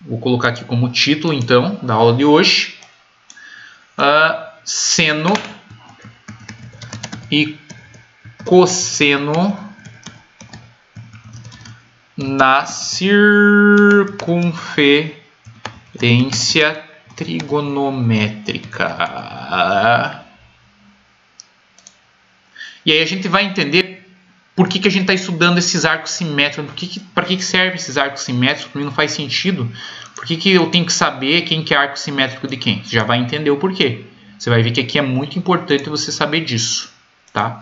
Vou colocar aqui como título, então, da aula de hoje. Seno e cosseno na circunferência trigonométrica. E aí a gente vai entender por que a gente está estudando esses arcos simétricos, para que servem esses arcos simétricos, para mim não faz sentido. Por que eu tenho que saber quem que é arco simétrico de quem? Você já vai entender o porquê. Você vai ver que aqui é muito importante você saber disso, tá?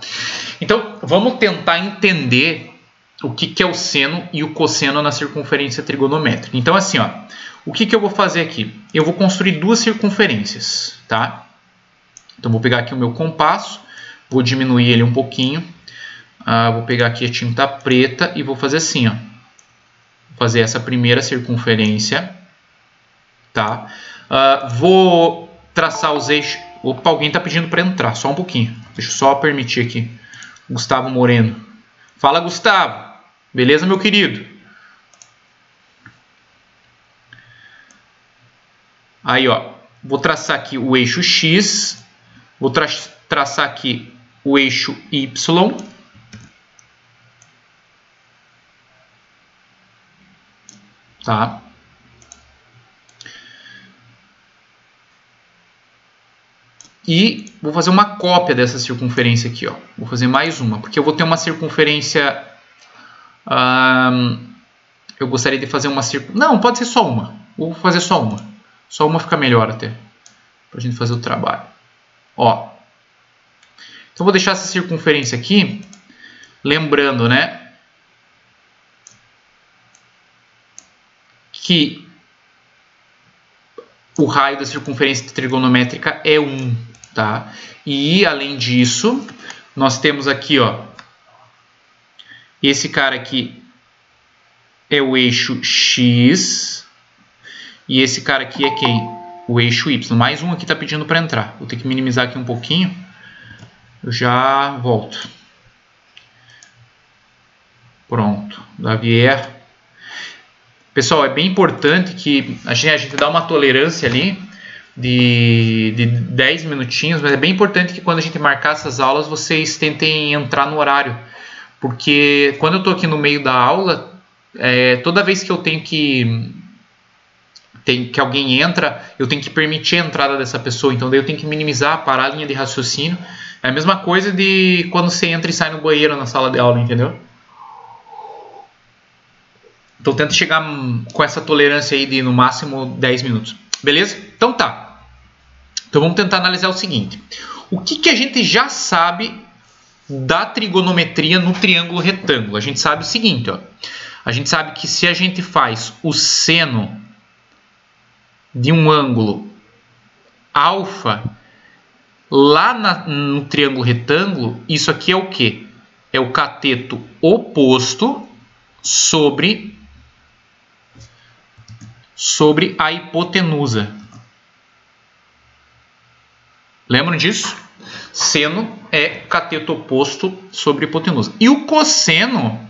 Então, vamos tentar entender o que é o seno e o cosseno na circunferência trigonométrica. Então, assim, ó, o que eu vou fazer aqui? Eu vou construir duas circunferências, tá? Então, vou pegar aqui o meu compasso, vou diminuir ele um pouquinho. Vou pegar aqui a tinta preta e vou fazer assim, ó. Vou fazer essa primeira circunferência, tá? Vou traçar os eixos. Opa, alguém está pedindo para entrar, só um pouquinho. Deixa eu só permitir aqui. Gustavo Moreno. Fala, Gustavo. Beleza, meu querido? Aí, ó. Vou traçar aqui o eixo X. Vou traçar aqui o eixo Y. Tá? E vou fazer uma cópia dessa circunferência aqui, ó. Vou fazer mais uma, porque eu vou ter uma circunferência... eu gostaria de fazer uma circunferência... Não, pode ser só uma. Vou fazer só uma. Só uma fica melhor até, pra gente fazer o trabalho. Ó. Então, vou deixar essa circunferência aqui. Lembrando, né? Que o raio da circunferência trigonométrica é 1, tá? E, além disso, nós temos aqui, ó, esse cara aqui é o eixo X e esse cara aqui é quem? O eixo Y. Mais um aqui está pedindo para entrar. Vou ter que minimizar aqui um pouquinho. Eu já volto. Pronto. Davier. Pessoal, é bem importante que a gente dá uma tolerância ali de 10 minutinhos, mas é bem importante que quando a gente marcar essas aulas, vocês tentem entrar no horário. Porque quando eu estou aqui no meio da aula, toda vez que eu tenho que alguém entra, eu tenho que permitir a entrada dessa pessoa. Então daí eu tenho que minimizar, parar a linha de raciocínio. É a mesma coisa de quando você entra e sai no banheiro na sala de aula, entendeu? Então tenta chegar com essa tolerância aí de no máximo 10 minutos. Beleza? Então tá. Então vamos tentar analisar o seguinte. O que a gente já sabe da trigonometria no triângulo retângulo? A gente sabe o seguinte, ó. A gente sabe que se a gente faz o seno de um ângulo alfa lá no triângulo retângulo, isso aqui é o quê? É o cateto oposto sobre a hipotenusa. Lembram disso? Seno é cateto oposto sobre hipotenusa. E o cosseno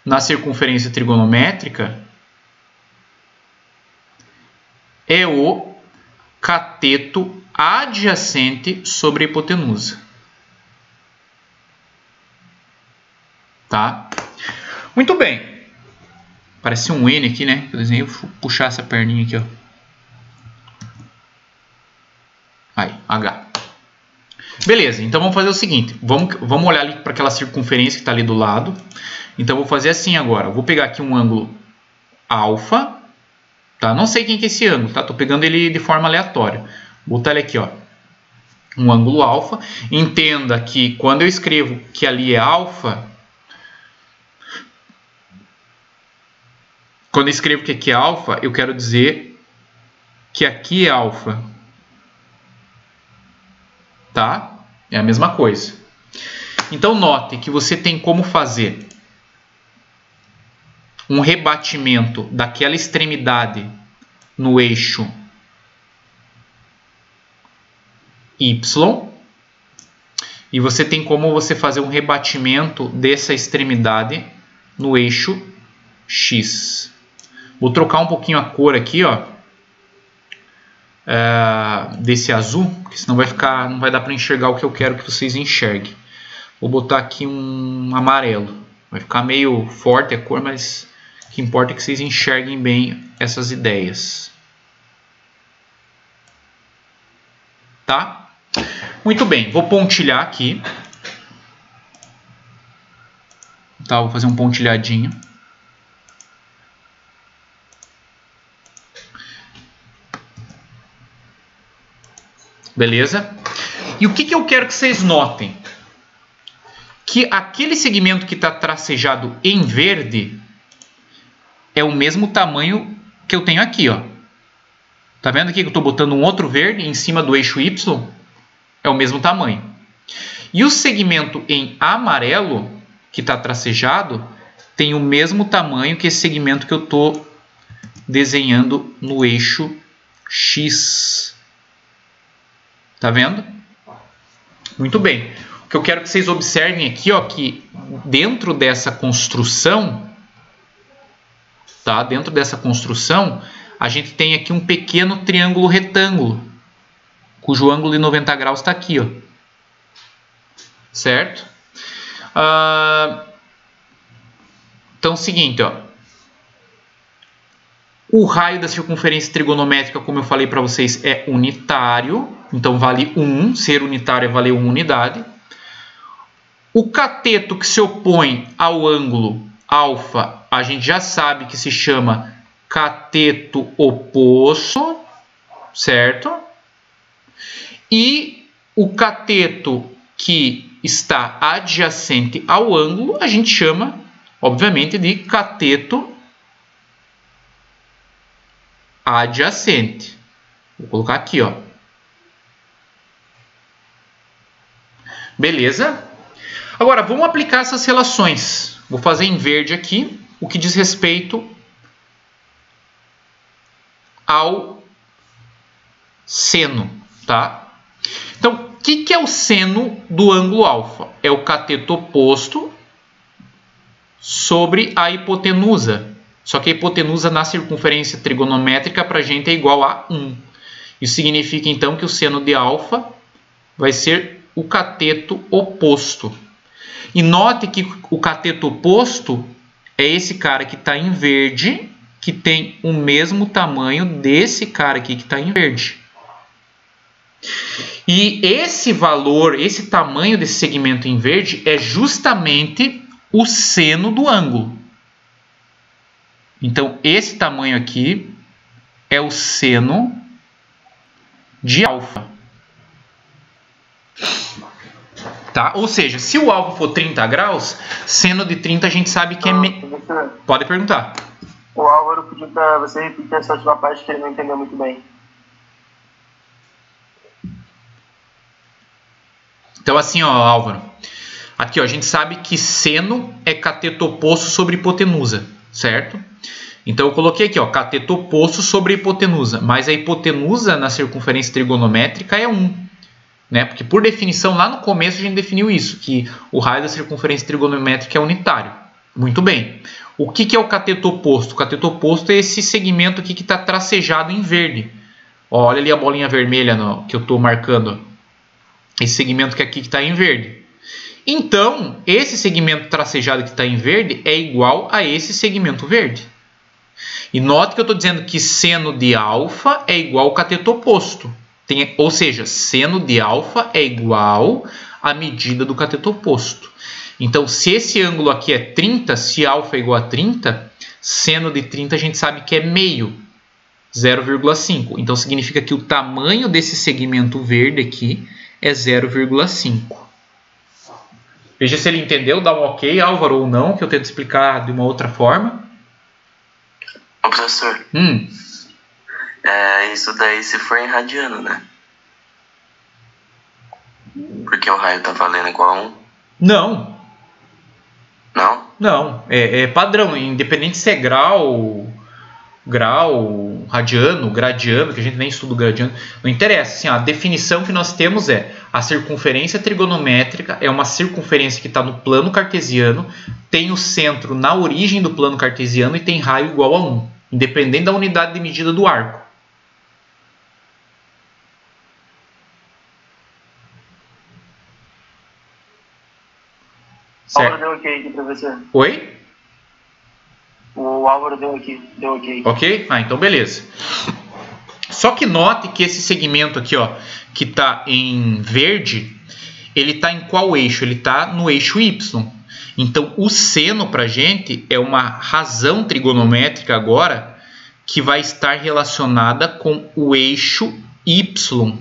na circunferência trigonométrica é o cateto adjacente sobre a hipotenusa. Tá? Muito bem. Parece um N aqui, né? Eu desenhei, vou puxar essa perninha aqui, ó. Aí, H. Beleza, então vamos fazer o seguinte. Vamos olhar ali para aquela circunferência que está ali do lado. Então, eu vou fazer assim agora. Eu vou pegar aqui um ângulo alfa. Tá? Não sei quem que é esse ângulo, tá? Estou pegando ele de forma aleatória. Vou botar ele aqui, ó. Um ângulo alfa. Entenda que quando eu escrevo que ali é alfa... Quando eu escrevo que aqui é alfa, eu quero dizer que aqui é alfa. Tá? É a mesma coisa. Então, note que você tem como fazer um rebatimento daquela extremidade no eixo Y. E você tem como você fazer um rebatimento dessa extremidade no eixo X. Vou trocar um pouquinho a cor aqui, ó, desse azul, porque senão não vai dar para enxergar o que eu quero que vocês enxerguem. Vou botar aqui um amarelo. Vai ficar meio forte a cor, mas o que importa é que vocês enxerguem bem essas ideias. Tá? Muito bem, vou pontilhar aqui. Tá, vou fazer um pontilhadinho. Beleza? E o que eu quero que vocês notem? Que aquele segmento que está tracejado em verde é o mesmo tamanho que eu tenho aqui, ó. Tá vendo aqui que eu estou botando um outro verde em cima do eixo Y? É o mesmo tamanho. E o segmento em amarelo, que está tracejado, tem o mesmo tamanho que esse segmento que eu estou desenhando no eixo X. Tá vendo? Muito bem. O que eu quero que vocês observem aqui, ó, que dentro dessa construção, tá? Dentro dessa construção, a gente tem aqui um pequeno triângulo retângulo, cujo ângulo de 90 graus está aqui, ó. Certo? Então é o seguinte, ó. O raio da circunferência trigonométrica, como eu falei para vocês, é unitário. Então vale 1. Ser unitário é valer 1 unidade. O cateto que se opõe ao ângulo alfa, a gente já sabe que se chama cateto oposto, certo? E o cateto que está adjacente ao ângulo, a gente chama, obviamente, de cateto adjacente. Vou colocar aqui, ó. Beleza? Agora, vamos aplicar essas relações. Vou fazer em verde aqui, o que diz respeito ao seno, tá? Então, o que é o seno do ângulo alfa? É o cateto oposto sobre a hipotenusa. Só que a hipotenusa na circunferência trigonométrica para a gente é igual a 1. Isso significa, então, que o seno de alfa vai ser o cateto oposto. E note que o cateto oposto é esse cara que está em verde, que tem o mesmo tamanho desse cara aqui que está em verde. E esse valor, esse tamanho desse segmento em verde é justamente o seno do ângulo. Então, esse tamanho aqui é o seno de alfa. Tá? Ou seja, se o alfa for 30 graus, seno de 30 a gente sabe que é... Pode perguntar. O Álvaro pediu para você repetir essa última parte que ele não entendeu muito bem. Então assim, ó, Álvaro. Aqui, ó, a gente sabe que seno é cateto oposto sobre hipotenusa, certo? Então eu coloquei aqui, ó, cateto oposto sobre hipotenusa. Mas a hipotenusa na circunferência trigonométrica é 1. Né? Porque por definição, lá no começo a gente definiu isso, que o raio da circunferência trigonométrica é unitário. Muito bem. O que é o cateto oposto? O cateto oposto é esse segmento aqui que está tracejado em verde. Ó, olha ali a bolinha vermelha que eu estou marcando. Esse segmento que aqui está em verde. Então, esse segmento tracejado que está em verde é igual a esse segmento verde. E note que eu estou dizendo que seno de alfa é igual ao cateto oposto. Ou seja, seno de alfa é igual à medida do cateto oposto. Então, se esse ângulo aqui é 30, se alfa é igual a 30, seno de 30 a gente sabe que é meio, 0,5. Então, significa que o tamanho desse segmento verde aqui é 0,5. Veja se ele entendeu, dá um ok, Álvaro, ou não, que eu tento explicar de uma outra forma. Ô, professor. Isso daí se for em radiano, né? Porque o raio tá valendo igual a 1? Não. Não? Não, é padrão, independente se é grau, radiano, gradiano, que a gente nem estuda o gradiano, não interessa. Assim, a definição que nós temos é a circunferência trigonométrica é uma circunferência que está no plano cartesiano, tem o centro na origem do plano cartesiano e tem raio igual a 1. independente da unidade de medida do arco. Certo. O Álvaro deu ok aqui, professor. Oi? O Álvaro deu ok. Ok? Ah, então beleza. Só que note que esse segmento aqui, ó, que está em verde, ele está em qual eixo? Ele está no eixo Y. Então, o seno para a gente é uma razão trigonométrica agora que vai estar relacionada com o eixo Y.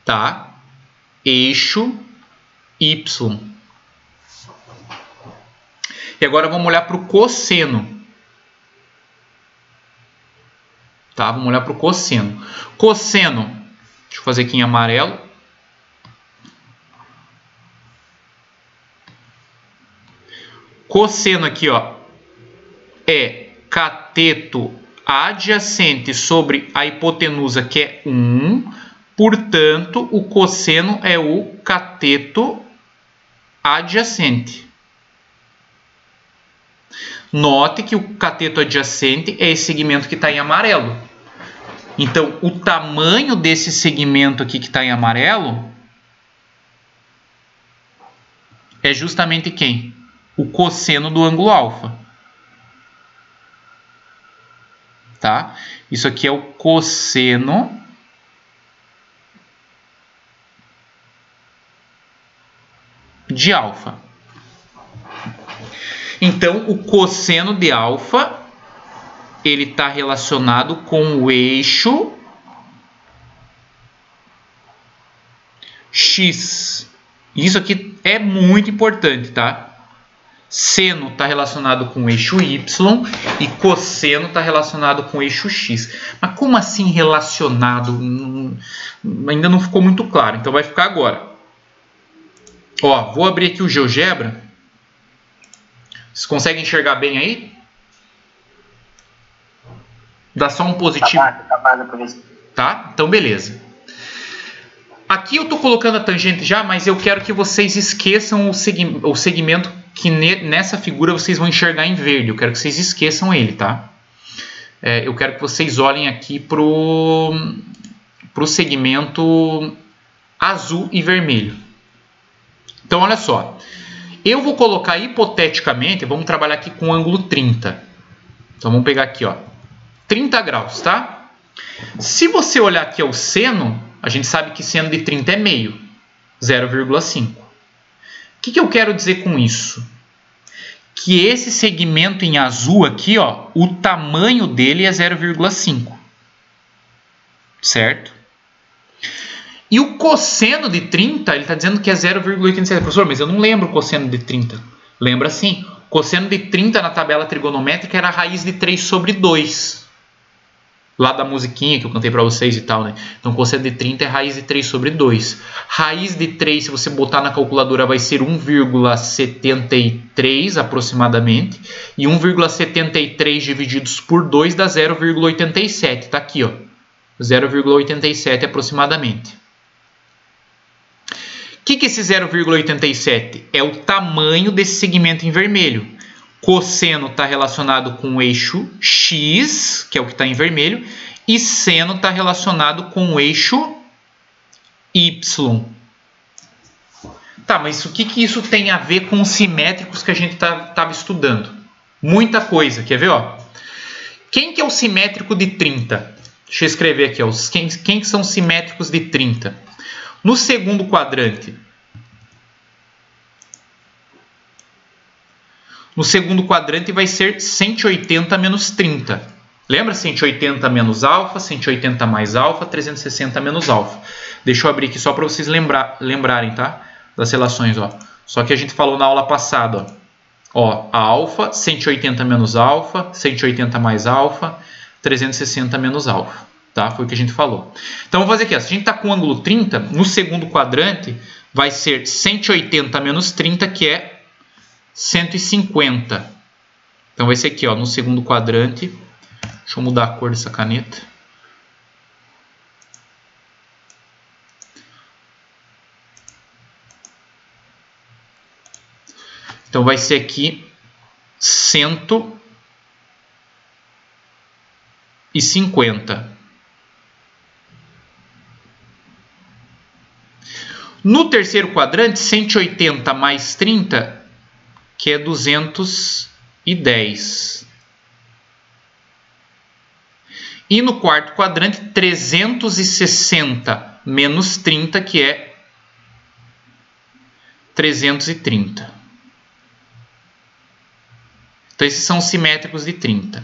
Tá? Eixo Y. E agora vamos olhar para o cosseno. Tá? Vamos olhar para o cosseno. Cosseno, deixa eu fazer aqui em amarelo. Cosseno aqui, ó, é cateto adjacente sobre a hipotenusa, que é 1. Portanto, o cosseno é o cateto adjacente. Note que o cateto adjacente é esse segmento que está em amarelo. Então, o tamanho desse segmento aqui que está em amarelo é justamente quem? O cosseno do ângulo alfa. Tá? Isso aqui é o cosseno de alfa. Então, o cosseno de alfa, ele está relacionado com o eixo X. Isso aqui é muito importante, tá? Seno está relacionado com o eixo Y e cosseno está relacionado com o eixo X. Mas como assim relacionado? Ainda não ficou muito claro, então vai ficar agora. Ó, vou abrir aqui o GeoGebra. Vocês conseguem enxergar bem aí? Dá só um positivo. Tá? Então, beleza. Aqui eu estou colocando a tangente já, mas eu quero que vocês esqueçam o segmento que nessa figura vocês vão enxergar em verde. Eu quero que vocês esqueçam ele, tá? Eu quero que vocês olhem aqui pro segmento azul e vermelho. Então, olha só. Eu vou colocar hipoteticamente, vamos trabalhar aqui com ângulo 30. Então, vamos pegar aqui, ó, 30 graus, tá? Se você olhar aqui ao seno, a gente sabe que seno de 30 é meio, 0,5. O que eu quero dizer com isso? Que esse segmento em azul aqui, ó, o tamanho dele é 0,5. Certo? E o cosseno de 30, ele está dizendo que é 0,87. Professor, mas eu não lembro o cosseno de 30. Lembra sim. O cosseno de 30 na tabela trigonométrica era a raiz de 3 sobre 2. Lá da musiquinha que eu cantei para vocês e tal, né? Então, cosseno de 30 é raiz de 3 sobre 2. Raiz de 3, se você botar na calculadora, vai ser 1,73 aproximadamente. E 1,73 divididos por 2 dá 0,87. Tá aqui, ó. 0,87 aproximadamente. O que é esse 0,87? É o tamanho desse segmento em vermelho. Cosseno está relacionado com o eixo X, que é o que está em vermelho, e seno está relacionado com o eixo Y. Tá, mas o que isso tem a ver com os simétricos que a gente estava estudando? Muita coisa, quer ver? Ó? Quem que é o simétrico de 30? Deixa eu escrever aqui, ó, quem que são simétricos de 30? No segundo quadrante. No segundo quadrante vai ser 180 menos 30. Lembra? 180 menos alfa, 180 mais alfa, 360 menos alfa. Deixa eu abrir aqui só para vocês lembrarem, tá? Das relações, ó. Só que a gente falou na aula passada, ó. A alfa, 180 menos alfa, 180 mais alfa, 360 menos alfa. Tá? Foi o que a gente falou. Então, vamos fazer aqui. Ó. Se a gente está com o ângulo 30, no segundo quadrante vai ser 180 menos 30, que é 150. Então, vai ser aqui, ó, no segundo quadrante. Deixa eu mudar a cor dessa caneta. Então vai ser aqui 150. No terceiro quadrante, 180 mais 30, que é 210. E no quarto quadrante, 360 menos 30, que é 330. Então, esses são simétricos de 30.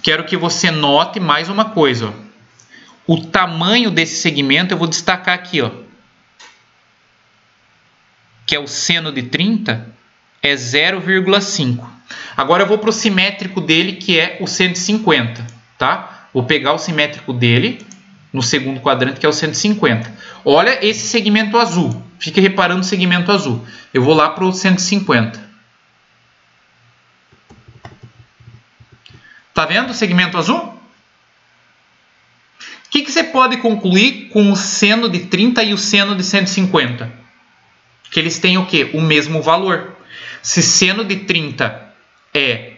Quero que você note mais uma coisa. Ó. O tamanho desse segmento, eu vou destacar aqui, ó, que é o seno de 30, é 0,5. Agora eu vou para o simétrico dele, que é o 150. Tá? Vou pegar o simétrico dele no segundo quadrante, que é o 150. Olha esse segmento azul. Fique reparando o segmento azul. Eu vou lá para o 150. Tá vendo o segmento azul? O que você pode concluir com o seno de 30 e o seno de 150? Que eles têm o quê? O mesmo valor. Se seno de 30 é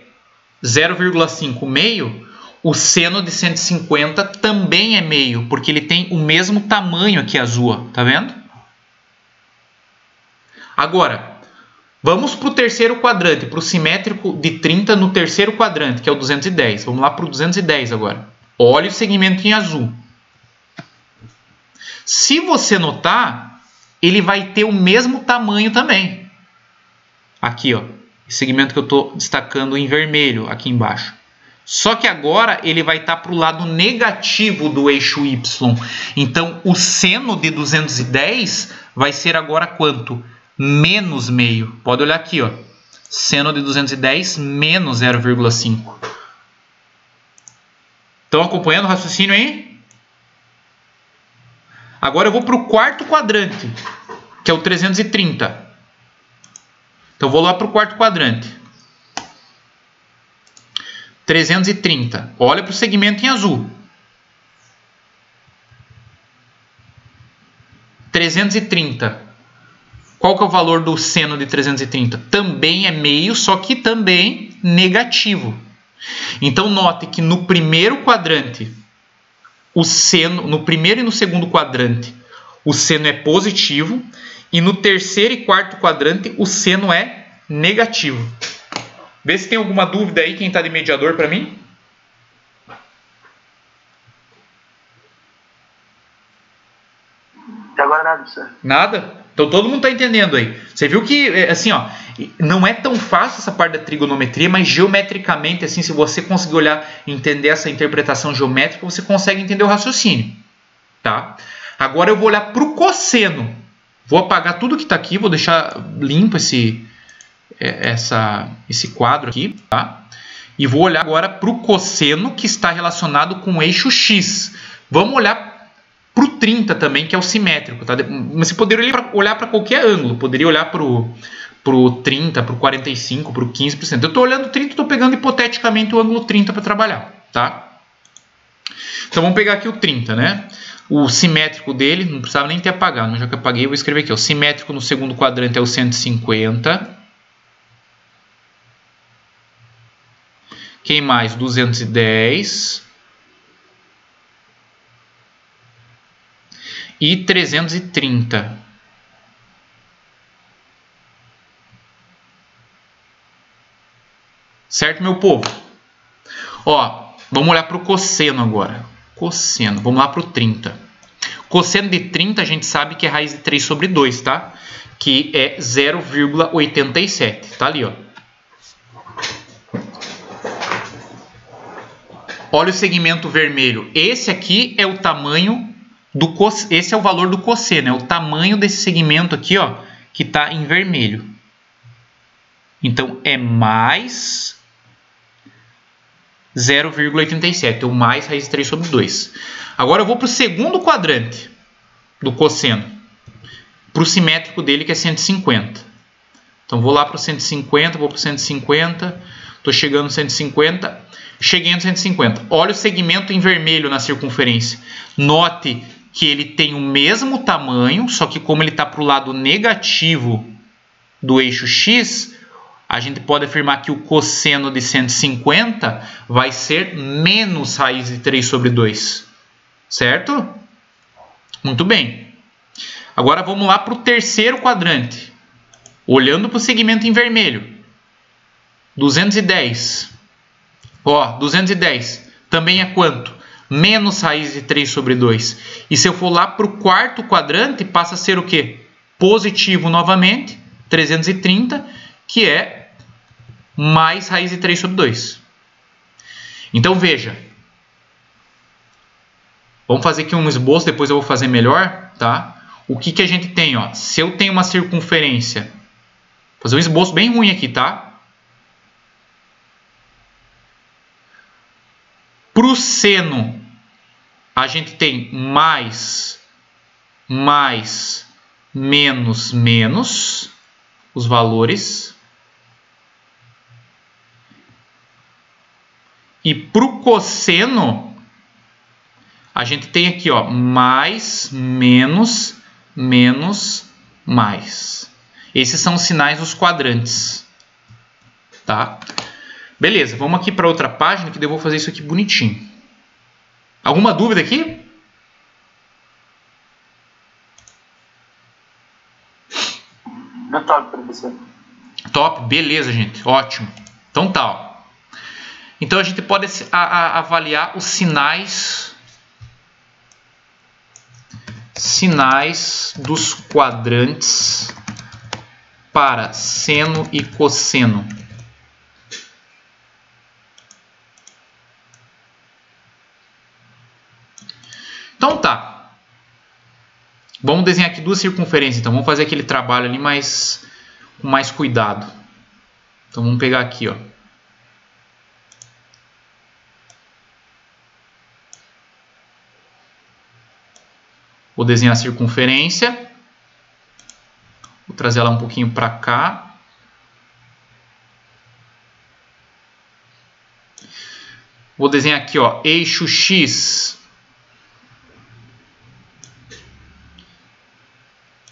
0,5 meio, o seno de 150 também é meio, porque ele tem o mesmo tamanho aqui azul, ó. Tá vendo? Agora, vamos para o terceiro quadrante, para o simétrico de 30 no terceiro quadrante, que é o 210. Vamos lá para o 210 agora. Olha o segmento em azul. Se você notar, ele vai ter o mesmo tamanho também. Aqui, ó, esse segmento que eu estou destacando em vermelho aqui embaixo. Só que agora ele vai estar para o lado negativo do eixo Y. Então, o seno de 210 vai ser agora quanto? Menos meio. Pode olhar aqui, ó. Seno de 210 menos 0,5. Estão acompanhando o raciocínio aí? Agora eu vou para o quarto quadrante, que é o 330. Então, vou lá para o quarto quadrante. 330. Olha para o segmento em azul. 330. Qual que é o valor do seno de 330? Também é meio, só que também negativo. Então, note que no primeiro quadrante, o seno, no primeiro e no segundo quadrante, o seno é positivo. E no terceiro e quarto quadrante, o seno é negativo. Vê se tem alguma dúvida aí, quem está de mediador para mim. Até agora nada, professor. Nada? Então todo mundo está entendendo aí. Você viu que, assim, ó, não é tão fácil essa parte da trigonometria, mas geometricamente, assim, se você conseguir olhar e entender essa interpretação geométrica, você consegue entender o raciocínio. Tá? Agora eu vou olhar para o cosseno. Vou apagar tudo que está aqui, vou deixar limpo esse quadro aqui, tá? E vou olhar agora para o cosseno que está relacionado com o eixo X. Vamos olhar para o 30 também, que é o simétrico, tá? Mas você poderia olhar para qualquer ângulo, poderia olhar para o 30, para o 45, para o 15%. Eu estou olhando o 30, estou pegando hipoteticamente o ângulo 30 para trabalhar, tá? Então vamos pegar aqui o 30, né? O simétrico dele, não precisava nem ter apagado, mas já que eu apaguei, eu vou escrever aqui. O simétrico no segundo quadrante é o 150. Quem mais? 210. E 330. Certo, meu povo? Ó, vamos olhar para o cosseno agora. Cosseno, vamos lá para o 30. Cosseno de 30 a gente sabe que é raiz de 3 sobre 2, tá? Que é 0,87. Tá ali, ó. Olha o segmento vermelho. Esse aqui é o tamanho do cosseno. Esse é o valor do cosseno. É o tamanho desse segmento aqui, ó, que está em vermelho. Então, é mais 0,87, ou mais raiz de 3 sobre 2. Agora eu vou para o segundo quadrante do cosseno, para o simétrico dele, que é 150. Então vou lá para o 150, vou para o 150, estou chegando no 150, cheguei no 150. Olha o segmento em vermelho na circunferência. Note que ele tem o mesmo tamanho, só que como ele está para o lado negativo do eixo X, a gente pode afirmar que o cosseno de 150 vai ser menos raiz de 3 sobre 2. Certo? Muito bem. Agora vamos lá para o terceiro quadrante. Olhando para o segmento em vermelho. 210. Ó, 210 também é quanto? Menos raiz de 3 sobre 2. E se eu for lá para o quarto quadrante, passa a ser o quê? Positivo novamente, 330, que é mais raiz de 3 sobre 2. Então veja. Vamos fazer aqui um esboço, depois eu vou fazer melhor, tá? O que a gente tem, ó? Se eu tenho uma circunferência, vou fazer um esboço bem ruim aqui, tá? Para o seno, a gente tem mais, menos, menos, os valores. E para o cosseno, a gente tem aqui, ó, mais, menos, menos, mais. Esses são os sinais dos quadrantes. Tá? Beleza, vamos aqui para outra página que eu vou fazer isso aqui bonitinho. Alguma dúvida aqui? Top, professor. Top, beleza, gente. Ótimo. Então tá. Ó. Então a gente pode avaliar os sinais dos quadrantes para seno e cosseno. Então tá. Vamos desenhar aqui duas circunferências. Então vamos fazer aquele trabalho ali com mais cuidado. Então vamos pegar aqui, ó. Vou desenhar a circunferência. Vou trazer ela um pouquinho para cá. Vou desenhar aqui, ó, eixo X.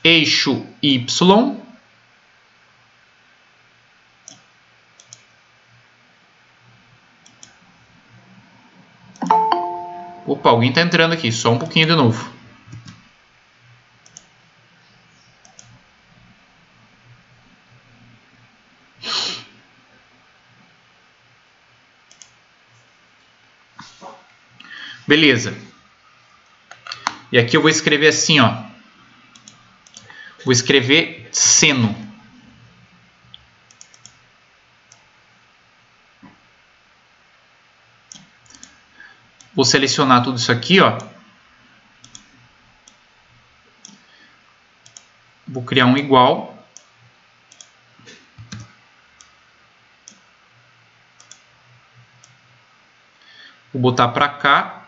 Eixo Y. Opa, alguém está entrando aqui. Só um pouquinho de novo. Beleza. E aqui eu vou escrever assim, ó. Vou escrever seno. Vou selecionar tudo isso aqui, ó. Vou criar um igual. Vou botar para cá.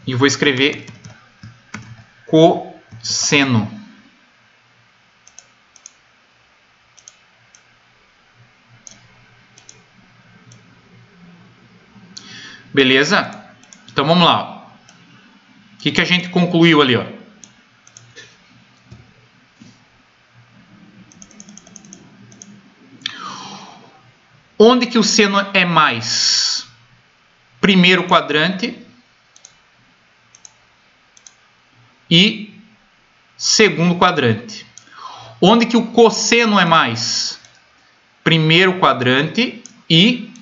E vou escrever cosseno. Beleza? Então vamos lá. O que a gente concluiu ali, ó? Onde que o seno é mais? Primeiro quadrante e segundo quadrante. Onde que o cosseno é mais? Primeiro quadrante e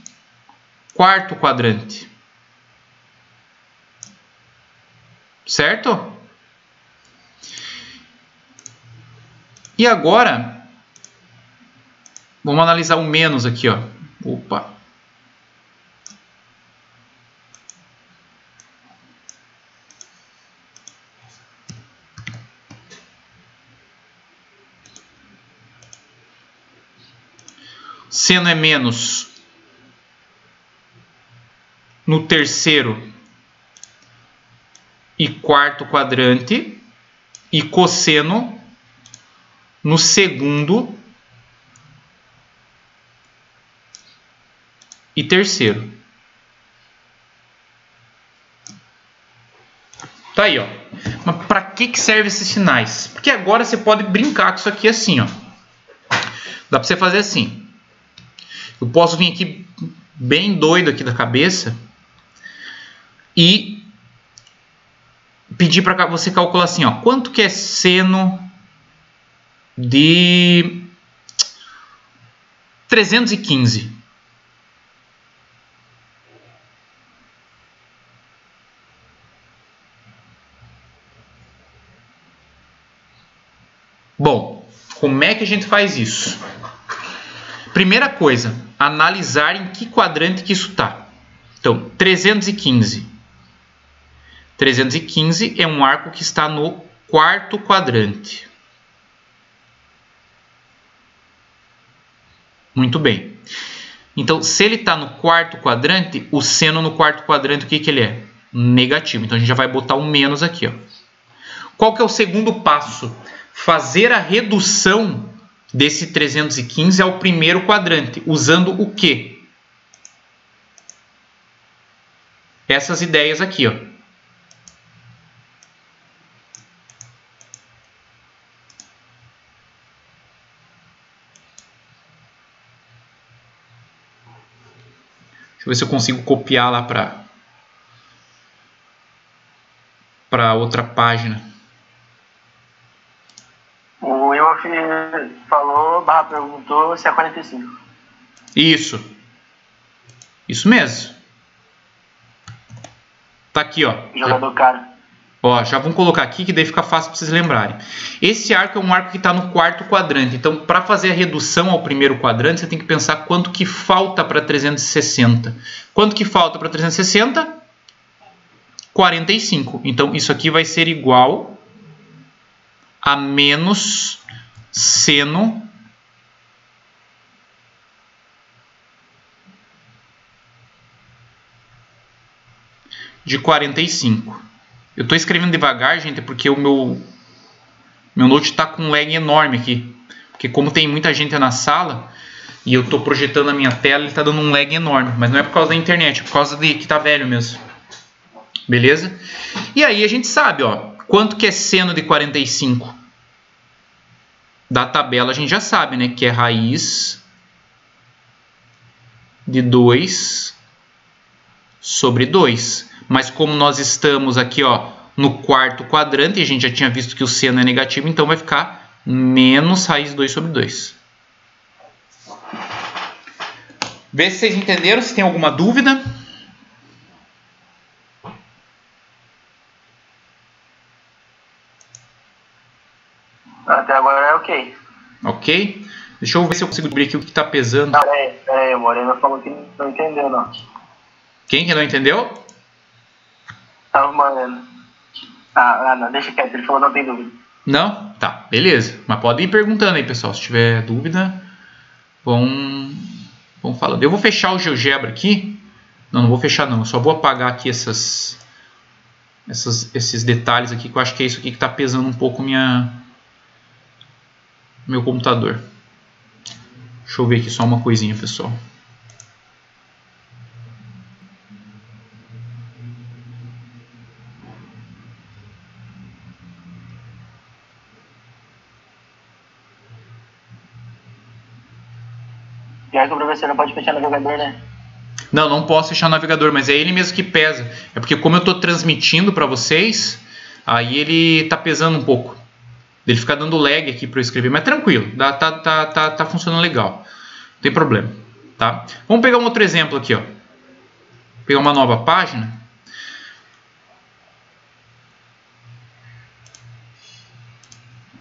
quarto quadrante. Certo? E agora, vamos analisar o menos aqui, ó. Opa. Seno é menos no terceiro e quarto quadrante e cosseno no segundo e terceiro. Tá aí, ó. Mas para que servem esses sinais? Porque agora você pode brincar com isso aqui assim, ó. Dá para você fazer assim. Eu posso vir aqui bem doido aqui da cabeça e pedir para você calcular assim, ó, quanto que é seno de 315? Bom, como é que a gente faz isso? Primeira coisa, analisar em que quadrante que isso está. Então, 315. 315 é um arco que está no quarto quadrante. Muito bem. Então, se ele está no quarto quadrante, o seno no quarto quadrante, o que ele é? Negativo. Então, a gente já vai botar um menos aqui, ó. Qual que é o segundo passo? Fazer a redução desse 315 ao primeiro quadrante, usando o quê? Essas ideias aqui, ó. Deixa eu ver se eu consigo copiar lá para outra página. O Wilf falou, barra perguntou se é 45. Isso. Isso mesmo. Tá aqui, ó. Jogador caro. Ó, já vamos colocar aqui que daí fica fácil para vocês lembrarem. Esse arco é um arco que está no quarto quadrante. Então, para fazer a redução ao primeiro quadrante, você tem que pensar quanto que falta para 360. Quanto que falta para 360? 45. Então, isso aqui vai ser igual a menos seno de 45. Eu estou escrevendo devagar, gente, porque o meu note está com um lag enorme aqui. Porque como tem muita gente na sala e eu estou projetando a minha tela, ele está dando um lag enorme. Mas não é por causa da internet, é por causa de que está velho mesmo. Beleza? E aí a gente sabe, ó, quanto que é seno de 45? Da tabela a gente já sabe, né? Que é raiz de 2 sobre 2. Mas como nós estamos aqui, ó, no quarto quadrante, e a gente já tinha visto que o seno é negativo, então vai ficar menos raiz de 2 sobre 2. Vê se vocês entenderam, se tem alguma dúvida. Até agora é ok. Ok? Deixa eu ver se eu consigo abrir aqui o que está pesando. Não, peraí, o Moreno falou que não entendeu, não. Quem que não entendeu? Tá, o Moreno. Não, deixa quieto, ele falou não tem dúvida. Não? Tá, beleza. Mas pode ir perguntando aí, pessoal. Se tiver dúvida, vão falando. Eu vou fechar o GeoGebra aqui. Não vou fechar não. Eu só vou apagar aqui esses detalhes aqui, que eu acho que é isso aqui que está pesando um pouco meu computador. Deixa eu ver aqui só uma coisinha, pessoal. Pior que o professor não pode fechar o navegador, né? Não posso fechar o navegador, mas é ele mesmo que pesa. É porque como eu estou transmitindo para vocês, aí ele está pesando um pouco. Ele fica dando lag aqui para eu escrever, mas tranquilo, tá funcionando legal. Não tem problema, tá? Vamos pegar um outro exemplo aqui, ó. Pegar uma nova página.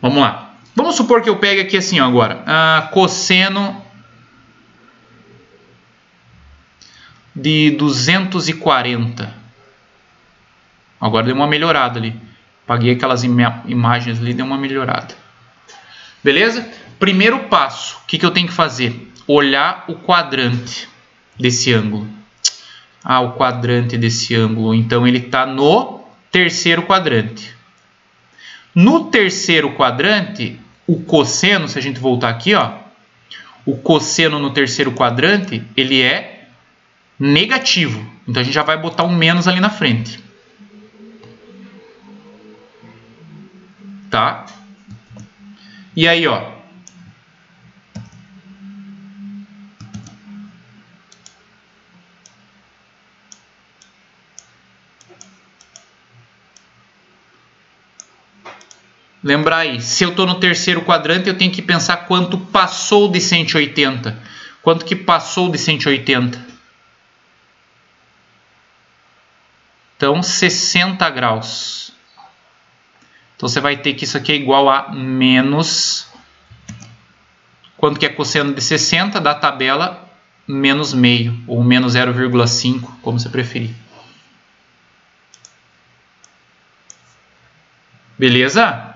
Vamos lá. Vamos supor que eu pegue aqui assim, ó, agora. Cosseno de 240. Agora deu uma melhorada ali. Paguei aquelas imagens ali, deu uma melhorada. Beleza? Primeiro passo, o que eu tenho que fazer? Olhar o quadrante desse ângulo. O quadrante desse ângulo. Então, ele está no terceiro quadrante. No terceiro quadrante, o cosseno, se a gente voltar aqui, ó, o cosseno no terceiro quadrante, ele é negativo. Então, a gente já vai botar um menos ali na frente. tá? E aí, ó, lembrar aí, se eu estou no terceiro quadrante, eu tenho que pensar quanto passou de 180. Quanto que passou de 180? Então, 60 graus. Então, você vai ter que isso aqui é igual a menos... Quanto que é cosseno de 60? Da tabela, menos meio, ou menos 0,5, como você preferir. Beleza?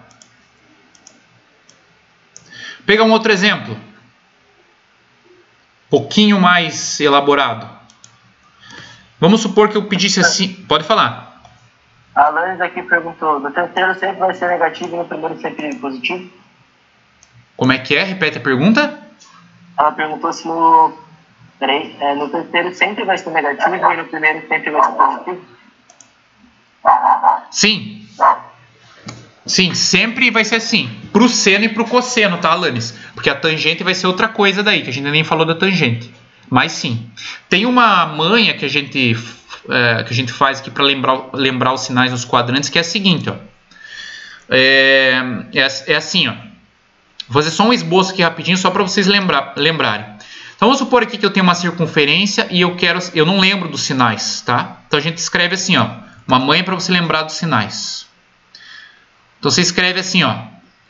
Vou pegar um outro exemplo. Pouquinho mais elaborado. Vamos supor que eu pedisse assim... Pode falar. A Alanis aqui perguntou, no terceiro sempre vai ser negativo e no primeiro sempre positivo? Como é que é? Repete a pergunta. Ela perguntou se no terceiro sempre vai ser negativo e no primeiro sempre vai ser positivo? Sim. Sim, sempre vai ser assim. Para o seno e para o cosseno, tá, Alanis? Porque a tangente vai ser outra coisa daí, que a gente nem falou da tangente. Mas sim. Tem uma manha que a gente faz aqui para lembrar os sinais nos quadrantes, que é a seguinte, ó. É assim, ó. Vou fazer só um esboço aqui rapidinho, só para vocês lembrarem. Então vamos supor aqui que eu tenho uma circunferência e eu não lembro dos sinais, tá? Então a gente escreve assim, ó. Uma manha para você lembrar dos sinais. Então você escreve assim, ó.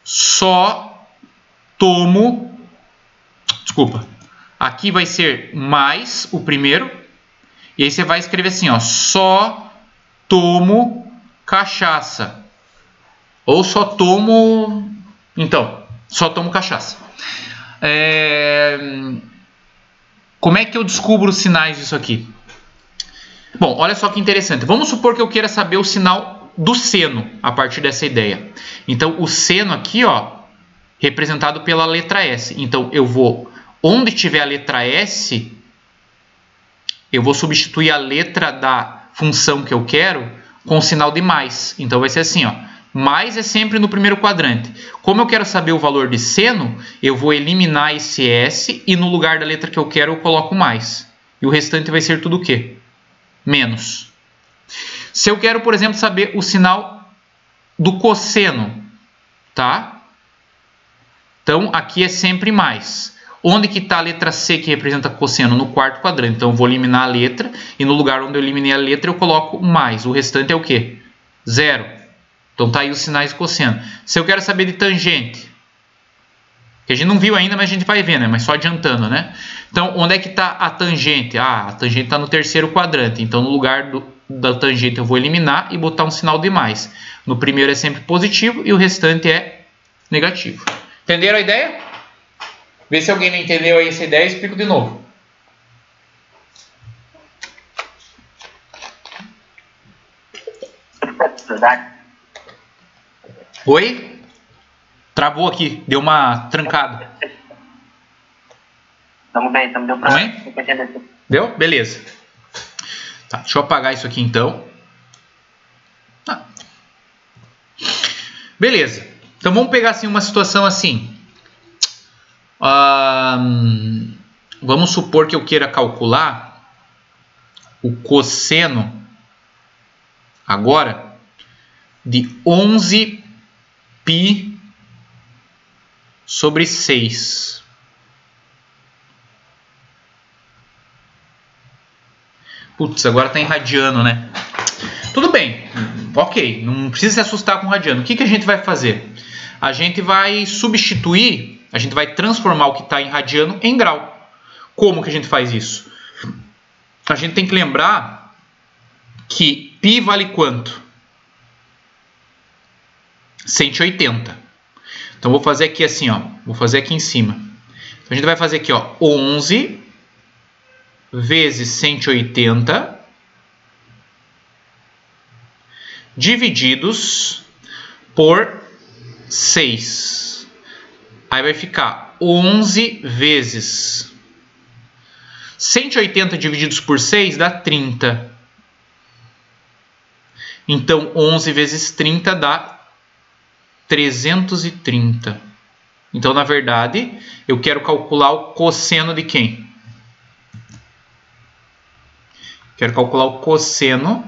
Só tomo... Desculpa. Aqui vai ser mais o primeiro. E aí você vai escrever assim, ó. Só tomo cachaça. Ou só tomo... Então, só tomo cachaça. Como é que eu descubro os sinais disso aqui? Bom, olha só que interessante. Vamos supor que eu queira saber o sinal do seno a partir dessa ideia. Então, o seno aqui, ó, representado pela letra S. Então, eu vou... Onde tiver a letra S, eu vou substituir a letra da função que eu quero com o sinal de mais. Então, vai ser assim, ó. Mais é sempre no primeiro quadrante. Como eu quero saber o valor de seno, eu vou eliminar esse S e no lugar da letra que eu quero eu coloco mais. E o restante vai ser tudo o quê? Menos. Se eu quero, por exemplo, saber o sinal do cosseno, tá? Então, aqui é sempre mais. Onde que está a letra C que representa cosseno? No quarto quadrante. Então, eu vou eliminar a letra e no lugar onde eu eliminei a letra eu coloco mais. O restante é o quê? Zero. Então, tá aí os sinais de cosseno. Se eu quero saber de tangente, que a gente não viu ainda, mas a gente vai ver, né? Mas só adiantando, né? Então, onde é que está a tangente? Ah, a tangente está no terceiro quadrante. Então, no lugar da tangente eu vou eliminar e botar um sinal de mais. No primeiro é sempre positivo e o restante é negativo. Entenderam a ideia? Vê se alguém não entendeu aí essa ideia e explico de novo. Oi? Travou aqui, deu uma trancada. Tamo bem, deu pra entender. Deu? Beleza. Tá, deixa eu apagar isso aqui então. Ah. Beleza. Então vamos pegar assim uma situação assim. Vamos supor que eu queira calcular o cosseno agora de 11π sobre 6. Putz, agora está em radiano, né? Tudo bem, ok, não precisa se assustar com radiano. O que a gente vai fazer? A gente vai substituir, a gente vai transformar o que está em radiano em grau. Como que a gente faz isso? A gente tem que lembrar que π vale quanto? 180. Então, vou fazer aqui assim, ó. Vou fazer aqui em cima. Então, a gente vai fazer aqui, ó, 11 vezes 180 divididos por 6. Aí vai ficar 11 vezes 180 divididos por 6 dá 30. Então, 11 vezes 30 dá 330. Então, na verdade, eu quero calcular o cosseno de quem? Quero calcular o cosseno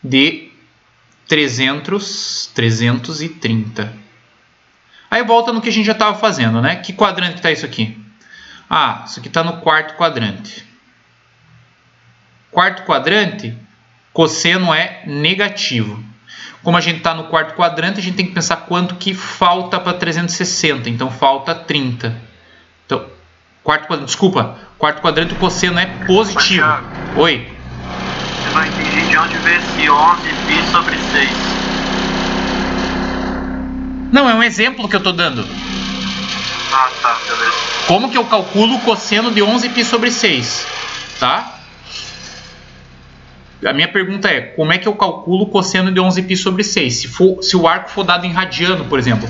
de 330. Aí volta no que a gente já estava fazendo, né? Que quadrante que está isso aqui? Ah, isso aqui está no quarto quadrante. Quarto quadrante, cosseno é negativo. Como a gente está no quarto quadrante, a gente tem que pensar quanto que falta para 360. Então, falta 30. Então, quarto quadrante, o cosseno é positivo. Thiago, Oi. você não entendi de onde veio esse 11 π sobre 6. Não, é um exemplo que eu estou dando. Ah, tá, beleza. Como que eu calculo o cosseno de 11 π sobre 6? Tá? A minha pergunta é, como é que eu calculo o cosseno de 11 π sobre 6? Se o arco for dado em radiano, por exemplo.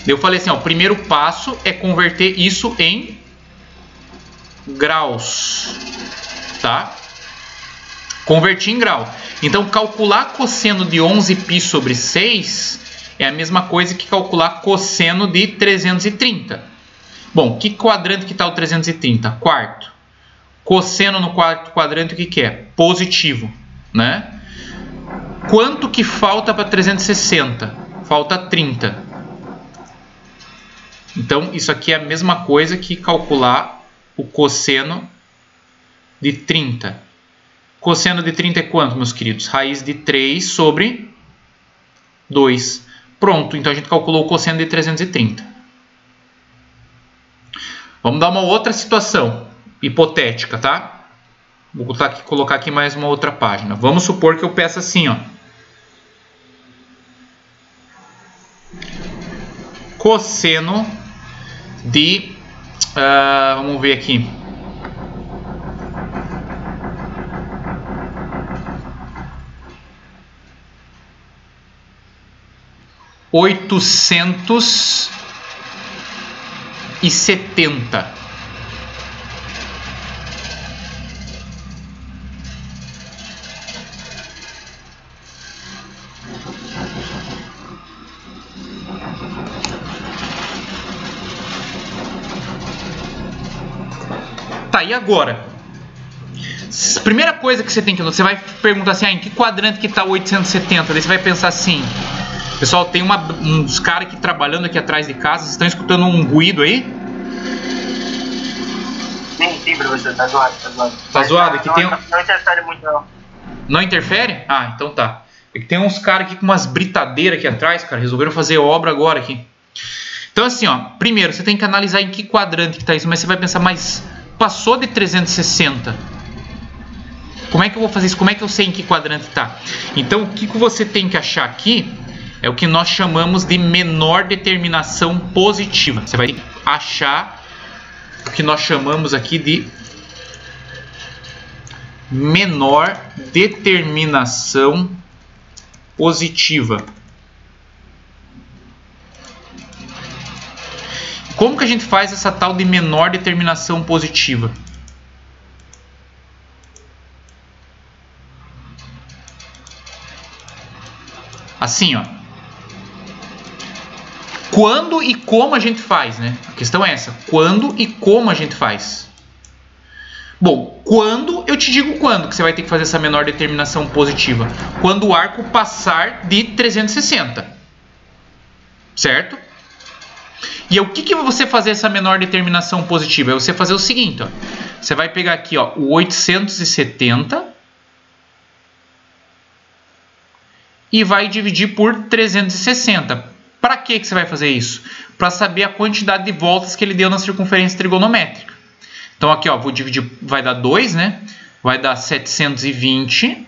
Eu falei assim, ó, o primeiro passo é converter isso em graus. Tá? Converti em grau. Então, calcular cosseno de 11 π sobre 6 é a mesma coisa que calcular cosseno de 330. Bom, que quadrante que está o 330? Quarto. Cosseno no quarto quadrante, o que é? Positivo. Né? Quanto que falta para 360? Falta 30. Então, isso aqui é a mesma coisa que calcular o cosseno de 30. Cosseno de 30 é quanto, meus queridos? Raiz de 3 sobre 2. Pronto, então a gente calculou o cosseno de 330. Vamos dar uma outra situação hipotética, tá? Vou colocar aqui mais uma outra página. Vamos supor que eu peço assim, ó. Cosseno de... vamos ver aqui. ...870. Tá, e agora? Primeira coisa que você tem que... Você vai perguntar assim, em que quadrante que está 870? Daí você vai pensar assim... Pessoal, tem uns caras aqui trabalhando aqui atrás de casa. Vocês estão escutando um ruído aí? Sim, professor, tá zoado, tá zoado. Tá zoado? Aqui tem... Não interfere muito, não. Não interfere? Ah, então tá. É que tem uns caras aqui com umas britadeiras aqui atrás, cara. Resolveram fazer obra agora aqui. Então assim, ó. Primeiro, você tem que analisar em que quadrante que tá isso. Mas você vai pensar, mas passou de 360. Como é que eu vou fazer isso? Como é que eu sei em que quadrante tá? Então, o que você tem que achar aqui é o que nós chamamos de menor determinação positiva. Você vai achar o que nós chamamos aqui de menor determinação positiva. Como que a gente faz essa tal de menor determinação positiva? Assim, ó. Quando e como a gente faz, né? A questão é essa. Quando e como a gente faz? Bom, quando, eu te digo quando que você vai ter que fazer essa menor determinação positiva. Quando o arco passar de 360. Certo? E o que você fazer essa menor determinação positiva? É você fazer o seguinte, ó. Você vai pegar aqui, ó, o 870 e vai dividir por 360. Para que você vai fazer isso? Para saber a quantidade de voltas que ele deu na circunferência trigonométrica. Então aqui, ó, vou dividir, vai dar 2, né? Vai dar 720.